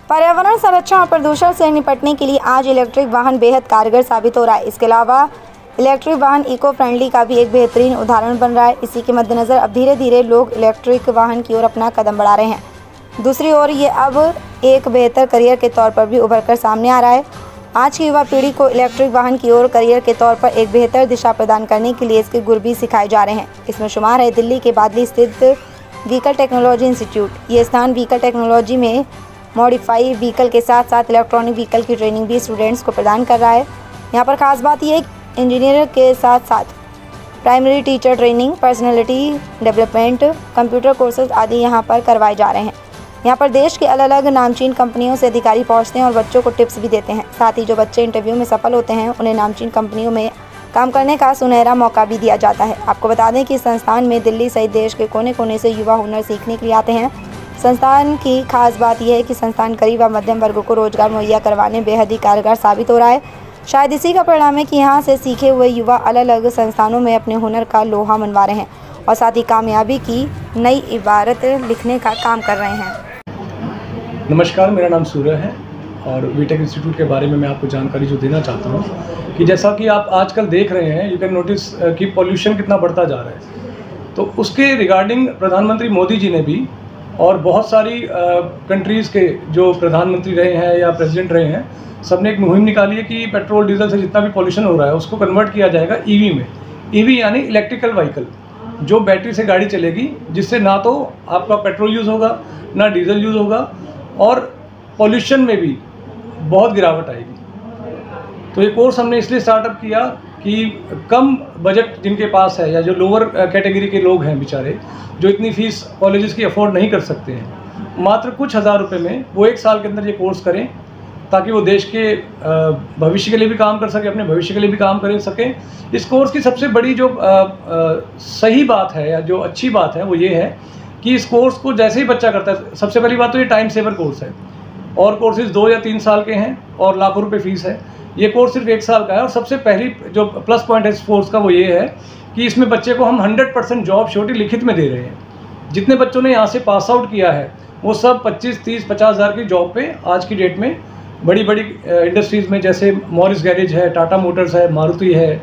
पर्यावरण संरक्षण और प्रदूषण से निपटने के लिए आज इलेक्ट्रिक वाहन बेहद कारगर साबित हो रहा है। इसके अलावा इलेक्ट्रिक वाहन इको फ्रेंडली का भी एक बेहतरीन उदाहरण बन रहा है। इसी के मद्देनज़र अब धीरे धीरे लोग इलेक्ट्रिक वाहन की ओर अपना कदम बढ़ा रहे हैं। दूसरी ओर ये अब एक बेहतर करियर के तौर पर भी उभर कर सामने आ रहा है। आज की युवा पीढ़ी को इलेक्ट्रिक वाहन की ओर करियर के तौर पर एक बेहतर दिशा प्रदान करने के लिए इसके गुर भी सिखाए जा रहे हैं। इसमें शुमार है दिल्ली के बादली स्थित व्हीकल टेक्नोलॉजी इंस्टीट्यूट। ये स्थान व्हीकल टेक्नोलॉजी में मॉडिफाई व्हीकल के साथ साथ इलेक्ट्रॉनिक व्हीकल की ट्रेनिंग भी स्टूडेंट्स को प्रदान कर रहा है। यहाँ पर खास बात यह है इंजीनियर के साथ साथ primary teacher training, personality development, computer courses आदि यहाँ पर करवाए जा रहे हैं। यहाँ पर देश के अलग अलग नामचीन कंपनियों से अधिकारी पहुँचते हैं और बच्चों को टिप्स भी देते हैं। साथ ही जो बच्चे इंटरव्यू में सफल होते हैं उन्हें नामचीन कंपनियों में काम करने का सुनहरा मौका भी दिया जाता है। आपको बता दें कि इस संस्थान में दिल्ली सहित देश के कोने कोने से युवा हुनर सीखने के लिए आते हैं। संस्थान की खास बात यह है कि संस्थान गरीब व मध्यम वर्गों को रोजगार मुहैया करवाने बेहद ही कारगर साबित हो रहा है। शायद इसी का परिणाम है कि यहाँ से सीखे हुए युवा अलग अलग संस्थानों में अपने हुनर का लोहा मनवा रहे हैं और साथ ही कामयाबी की नई इबारत लिखने का काम कर रहे हैं। नमस्कार, मेरा नाम सूर्य है और वीटेक इंस्टीट्यूट के बारे में मैं आपको जानकारी जो देना चाहता हूँ कि जैसा कि आप आजकल देख रहे हैं, यू कैन नोटिस कि पॉल्यूशन कितना बढ़ता जा रहा है। तो उसके रिगार्डिंग प्रधानमंत्री मोदी जी ने भी और बहुत सारी कंट्रीज़ के जो प्रधानमंत्री रहे हैं या प्रेसिडेंट रहे हैं, सब ने एक मुहिम निकाली है कि पेट्रोल डीजल से जितना भी पॉल्यूशन हो रहा है उसको कन्वर्ट किया जाएगा ईवी में। ईवी यानी इलेक्ट्रिकल व्हीकल, जो बैटरी से गाड़ी चलेगी, जिससे ना तो आपका पेट्रोल यूज़ होगा ना डीजल यूज़ होगा और पॉल्यूशन में भी बहुत गिरावट आएगी। तो ये कोर्स हमने इसलिए स्टार्टअप किया कि कम बजट जिनके पास है या जो लोअर कैटेगरी के लोग हैं बेचारे, जो इतनी फीस कॉलेजेस की अफोर्ड नहीं कर सकते हैं, मात्र कुछ हज़ार रुपये में वो एक साल के अंदर ये कोर्स करें ताकि वो देश के भविष्य के लिए भी काम कर सके, अपने भविष्य के लिए भी काम कर सकें। इस कोर्स की सबसे बड़ी जो सही बात है या जो अच्छी बात है वो ये है कि इस कोर्स को जैसे ही बच्चा करता है, सबसे पहली बात तो ये टाइम सेवर कोर्स है और कोर्सेज 2 या 3 साल के हैं और लाखों रुपए फीस है। ये कोर्स सिर्फ 1 साल का है और सबसे पहली जो प्लस पॉइंट है इस कोर्स का वो ये है कि इसमें बच्चे को हम 100% जॉब श्योरिटी लिखित में दे रहे हैं। जितने बच्चों ने यहाँ से पास आउट किया है वो सब 25, 30, 50 हज़ार की जॉब पे आज की डेट में बड़ी बड़ी इंडस्ट्रीज़ में, जैसे मॉरिस गैरेज है, टाटा मोटर्स है, मारुति है,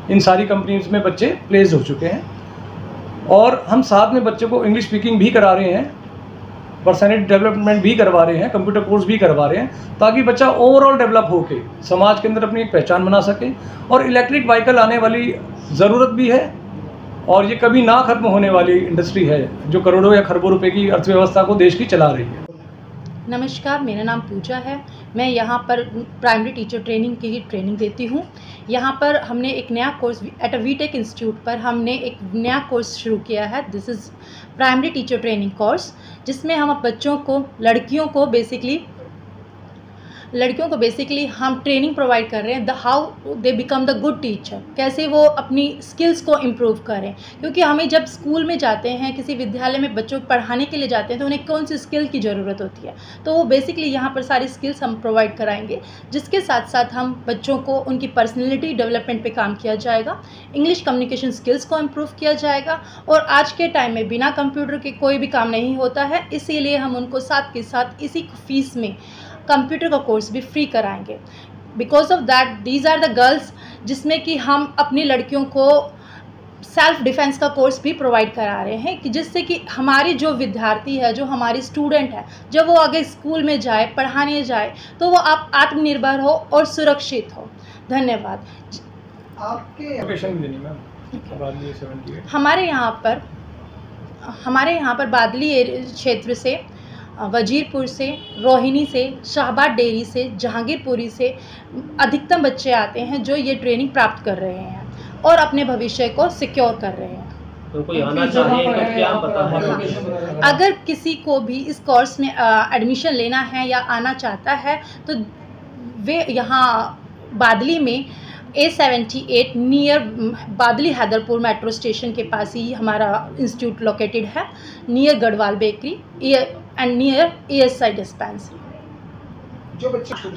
इन सारी कंपनीज में बच्चे प्लेस्ड हो चुके हैं। और हम साथ में बच्चों को इंग्लिश स्पीकिंग भी करा रहे हैं, पर्सनैलिटी डेवलपमेंट भी करवा रहे हैं, कंप्यूटर कोर्स भी करवा रहे हैं, ताकि बच्चा ओवरऑल डेवलप होके समाज के अंदर अपनी एक पहचान बना सके। और इलेक्ट्रिक व्हीकल आने वाली ज़रूरत भी है और ये कभी ना ख़त्म होने वाली इंडस्ट्री है जो करोड़ों या खरबों रुपए की अर्थव्यवस्था को देश की चला रही है। नमस्कार, मेरा नाम पूजा है। मैं यहाँ पर प्राइमरी टीचर ट्रेनिंग की ट्रेनिंग देती हूँ। यहाँ पर हमने एक नया कोर्स एट वीटेक इंस्टीट्यूट पर हमने एक नया कोर्स शुरू किया है। This is primary teacher training course, जिसमें हम बच्चों को, लड़कियों को बेसिकली हम ट्रेनिंग प्रोवाइड कर रहे हैं, how they become the good teacher, कैसे वो अपनी स्किल्स को इम्प्रूव करें। क्योंकि हमें जब स्कूल में जाते हैं, किसी विद्यालय में बच्चों को पढ़ाने के लिए जाते हैं, तो उन्हें कौन सी स्किल की ज़रूरत होती है, तो वो बेसिकली यहाँ पर सारी स्किल्स हम प्रोवाइड कराएंगे। जिसके साथ साथ हम बच्चों को उनकी पर्सनैलिटी डेवलपमेंट पे काम किया जाएगा, इंग्लिश कम्युनिकेशन स्किल्स को इम्प्रूव किया जाएगा। और आज के टाइम में बिना कंप्यूटर के कोई भी काम नहीं होता है, इसीलिए हम उनको साथ के साथ इसी फीस में कंप्यूटर का कोर्स भी फ्री कराएंगे। Because of that these are the girls, जिसमें कि हम अपनी लड़कियों को सेल्फ डिफेंस का कोर्स भी प्रोवाइड करा रहे हैं, कि जिससे कि हमारी जो विद्यार्थी है, जो हमारी स्टूडेंट है, जब वो आगे स्कूल में जाए, पढ़ाने जाए, तो वो आप आत्मनिर्भर हो और सुरक्षित हो। धन्यवाद। आपके लोकेशन देनी मैम। बादली 78 हमारे यहाँ पर बादली क्षेत्र से, वजीरपुर से, रोहिणी से, शाहबाद डेयरी से, जहांगीरपुरी से अधिकतम बच्चे आते हैं जो ये ट्रेनिंग प्राप्त कर रहे हैं और अपने भविष्य को सिक्योर कर रहे हैं। तो कोई आना चाहिए तो क्या पता है? अगर किसी को भी इस कोर्स में एडमिशन लेना है या आना चाहता है तो वे यहाँ बादली में A78 नियर बादली हैदरपुर मेट्रो स्टेशन के पास ही हमारा इंस्टीट्यूट लोकेटेड है, near Garhwal bakery and near ESI dispensary.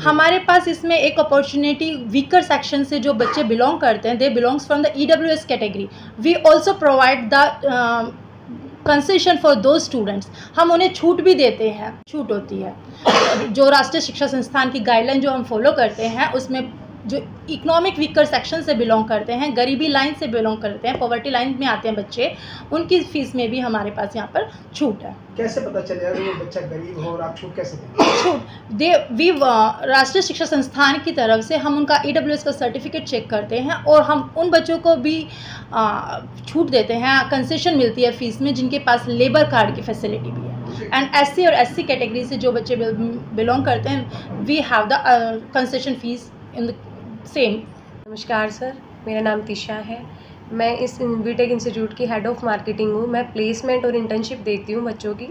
हमारे पास इसमें एक अपॉर्चुनिटी वीकर सेक्शन से जो बच्चे बिलोंग करते हैं, they belongs from the EWS category. We also provide the concession for those students, हम उन्हें छूट भी देते हैं, छूट होती है। जो राष्ट्रीय शिक्षा संस्थान की गाइडलाइन जो हम फॉलो करते हैं उसमें जो इकोनॉमिक वीकर सेक्शन से बिलोंग करते हैं, गरीबी लाइन से बिलोंग करते हैं, पॉवर्टी लाइन में आते हैं बच्चे, उनकी फ़ीस में भी हमारे पास यहाँ पर छूट है। कैसे पता चलेगा कि वो बच्चा गरीब हो और आप छूट कैसे देंगे? छूट राष्ट्रीय शिक्षा संस्थान की तरफ से हम उनका EWS का सर्टिफिकेट चेक करते हैं और हम उन बच्चों को भी छूट देते हैं, कंसेशन मिलती है फ़ीस में जिनके पास लेबर कार्ड की फैसिलिटी भी है। एंड SC और SC कैटेगरी से जो बच्चे बिलोंग करते हैं, we have the concession fees in the same. नमस्कार सर, मेरा नाम तिशा है। मैं इस बीटेक इंस्टीट्यूट की हेड ऑफ़ मार्केटिंग हूँ। मैं प्लेसमेंट और इंटर्नशिप देखती हूँ बच्चों की,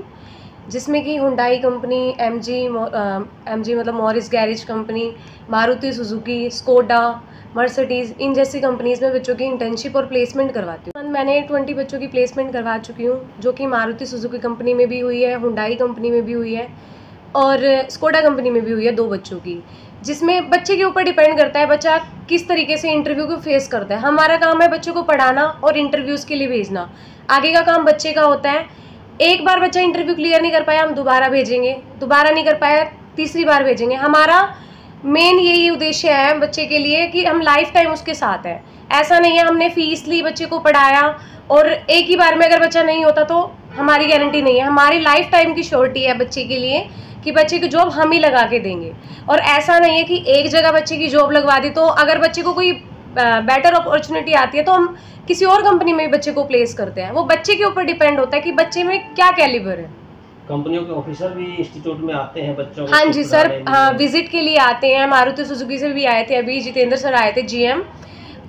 जिसमें कि हुंडई कंपनी, MG मतलब Morris Garage company, Maruti Suzuki, Skoda, Mercedes, इन जैसी कंपनीज़ में बच्चों की इंटर्नशिप और प्लेसमेंट करवाती हूँ। मैंने 20 बच्चों की प्लेसमेंट करवा चुकी हूँ, जो कि मारुति सुजुकी कंपनी में भी हुई है, हुंडई कंपनी में भी हुई है और स्कोडा कंपनी में भी हुई है 2 बच्चों की, जिसमें बच्चे के ऊपर डिपेंड करता है बच्चा किस तरीके से इंटरव्यू को फेस करता है। हमारा काम है बच्चों को पढ़ाना और इंटरव्यूज़ के लिए भेजना, आगे का काम बच्चे का होता है। एक बार बच्चा इंटरव्यू क्लियर नहीं कर पाया, हम दोबारा भेजेंगे, दोबारा नहीं कर पाया, तीसरी बार भेजेंगे। हमारा मेन यही उद्देश्य है बच्चे के लिए कि हम लाइफ टाइम उसके साथ है। ऐसा नहीं है हमने फ़ीस ली, बच्चे को पढ़ाया और एक ही बार में अगर बच्चा नहीं होता तो हमारी गारंटी नहीं है। हमारी लाइफ टाइम की श्योरिटी है बच्चे के लिए कि बच्चे की जॉब हम ही लगा के देंगे। और ऐसा नहीं है कि एक जगह बच्चे की जॉब लगवा दी तो अगर बच्चे को कोई बेटर अपॉर्चुनिटी आती है तो हम किसी और कंपनी में बच्चे को प्लेस करते हैं। वो बच्चे के ऊपर डिपेंड होता है कि बच्चे में क्या कैलिबर है। कंपनियों के ऑफिसर भी इंस्टीट्यूट में आते हैं बच्चों को? हाँ जी सर, हाँ, विजिट के लिए आते हैं। मारुति सुजुकी से भी आए थे, अभी जितेंद्र सर आए थे GM,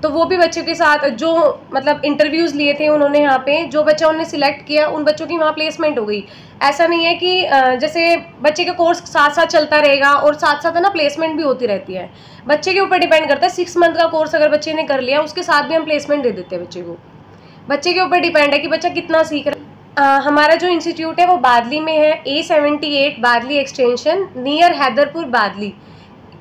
तो वो भी बच्चों के साथ जो मतलब इंटरव्यूज़ लिए थे उन्होंने, यहाँ पे जो बच्चा उन्होंने सिलेक्ट किया उन बच्चों की वहाँ प्लेसमेंट हो गई। ऐसा नहीं है कि जैसे बच्चे का कोर्स साथ साथ चलता रहेगा और साथ साथ है ना प्लेसमेंट भी होती रहती है। बच्चे के ऊपर डिपेंड करता है। 6 मंथ का कोर्स अगर बच्चे ने कर लिया उसके साथ भी हम प्लेसमेंट दे देते हैं बच्चे को। बच्चे के ऊपर डिपेंड है कि बच्चा कितना सीख रहा है। हमारा जो इंस्टीट्यूट है वो बादली में है, A78 बादली एक्सटेंशन, नियर हैदरपुर बादली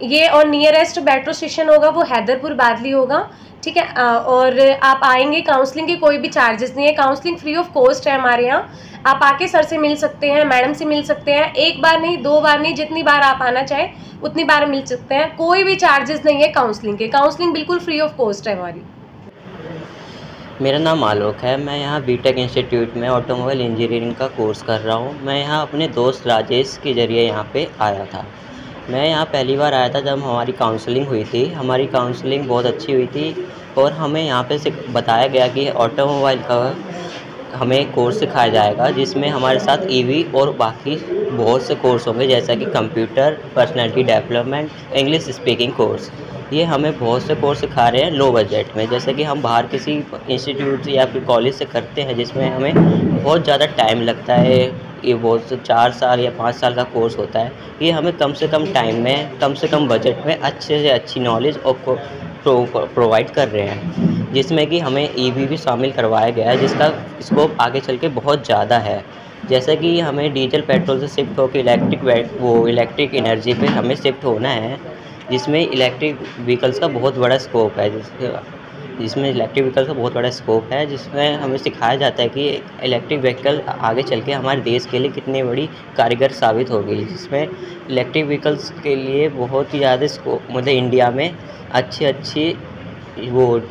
ये, और नियरेस्ट मेट्रो स्टेशन होगा वो हैदरपुर बादली होगा, ठीक है। और आप आएंगे, काउंसलिंग के कोई भी चार्जेस नहीं है, काउंसलिंग फ्री ऑफ कॉस्ट है हमारे यहाँ। आप आके सर से मिल सकते हैं, मैडम से मिल सकते हैं, एक बार नहीं 2 बार नहीं, जितनी बार आप आना चाहें उतनी बार मिल सकते हैं। कोई भी चार्जेस नहीं है काउंसलिंग के, काउंसलिंग बिल्कुल फ्री ऑफ कॉस्ट है हमारी। मेरा नाम आलोक है। मैं यहाँ बीटेक इंस्टीट्यूट में ऑटोमोबाइल इंजीनियरिंग का कोर्स कर रहा हूँ। मैं यहाँ अपने दोस्त राजेश के ज़रिए यहाँ पे आया था। मैं यहाँ पहली बार आया था जब हमारी काउंसलिंग हुई थी। हमारी काउंसलिंग बहुत अच्छी हुई थी और हमें यहाँ पे बताया गया कि ऑटोमोबाइल का हमें कोर्स सिखाया जाएगा, जिसमें हमारे साथ EV और बाकी बहुत से कोर्स होंगे, जैसा कि computer, personality development, English speaking course. ये हमें बहुत से कोर्स सिखा रहे हैं लो बजट में, जैसे कि हम बाहर किसी इंस्टीट्यूट या फिर कॉलेज से करते हैं जिसमें हमें बहुत ज़्यादा टाइम लगता है। ये बहुत 4 साल या 5 साल का कोर्स होता है। ये हमें कम से कम टाइम में, कम से कम बजट में अच्छे से अच्छी नॉलेज और प्रोवाइड कर रहे हैं, जिसमें कि हमें EV भी शामिल करवाया गया है, जिसका स्कोप आगे चल के बहुत ज़्यादा है। जैसे कि हमें डीजल पेट्रोल से शिफ्ट होकर इलेक्ट्रिक एनर्जी पे हमें शिफ्ट होना है, जिसमें इलेक्ट्रिक व्हीकल्स का बहुत बड़ा स्कोप है, जिसमें हमें सिखाया जाता है कि इलेक्ट्रिक व्हीकल आगे चल के हमारे देश के लिए कितनी बड़ी कारगर साबित होगी, जिसमें इलेक्ट्रिक व्हीकल्स के लिए बहुत ही ज़्यादा स्कोप, मतलब इंडिया में अच्छी वो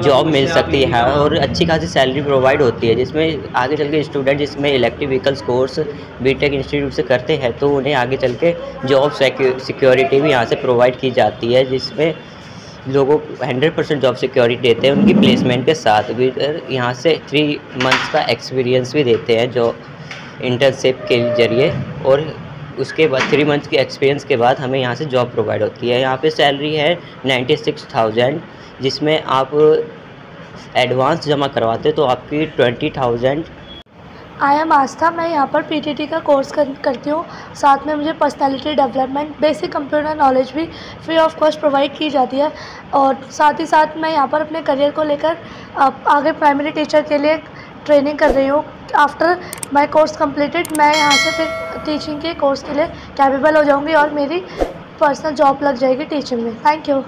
जॉब मिल सकती है और अच्छी खासी सैलरी प्रोवाइड होती है, जिसमें आगे चल के स्टूडेंट जिसमें electric vehicles course BTech institute से करते हैं तो उन्हें आगे चल के जॉब सिक्योरिटी भी यहाँ से प्रोवाइड की जाती है, जिसमें लोगों को 100% जॉब सिक्योरिटी देते हैं उनकी प्लेसमेंट के साथ भी। यहाँ से 3 मंथ्स का एक्सपीरियंस भी देते हैं जो इंटर्नशिप के जरिए, और उसके बाद 3 मंथ्स के एक्सपीरियंस के बाद हमें यहाँ से जॉब प्रोवाइड होती है। यहाँ पे सैलरी है 96,000, जिसमें आप एडवांस जमा करवाते तो आपकी 20,000। आई एम आस्था। मैं यहाँ पर PTT का कोर्स करती हूँ। साथ में मुझे personality development, basic computer knowledge भी फ्री ऑफ कॉस्ट प्रोवाइड की जाती है। और साथ ही साथ मैं यहाँ पर अपने करियर को लेकर आगे प्राइमरी टीचर के लिए ट्रेनिंग कर रही हूँ। आफ्टर माई कोर्स कंप्लीटेड मैं यहाँ से फिर टीचिंग के कोर्स के लिए कैपेबल हो जाऊँगी और मेरी पर्सनल जॉब लग जाएगी टीचिंग में। Thank you.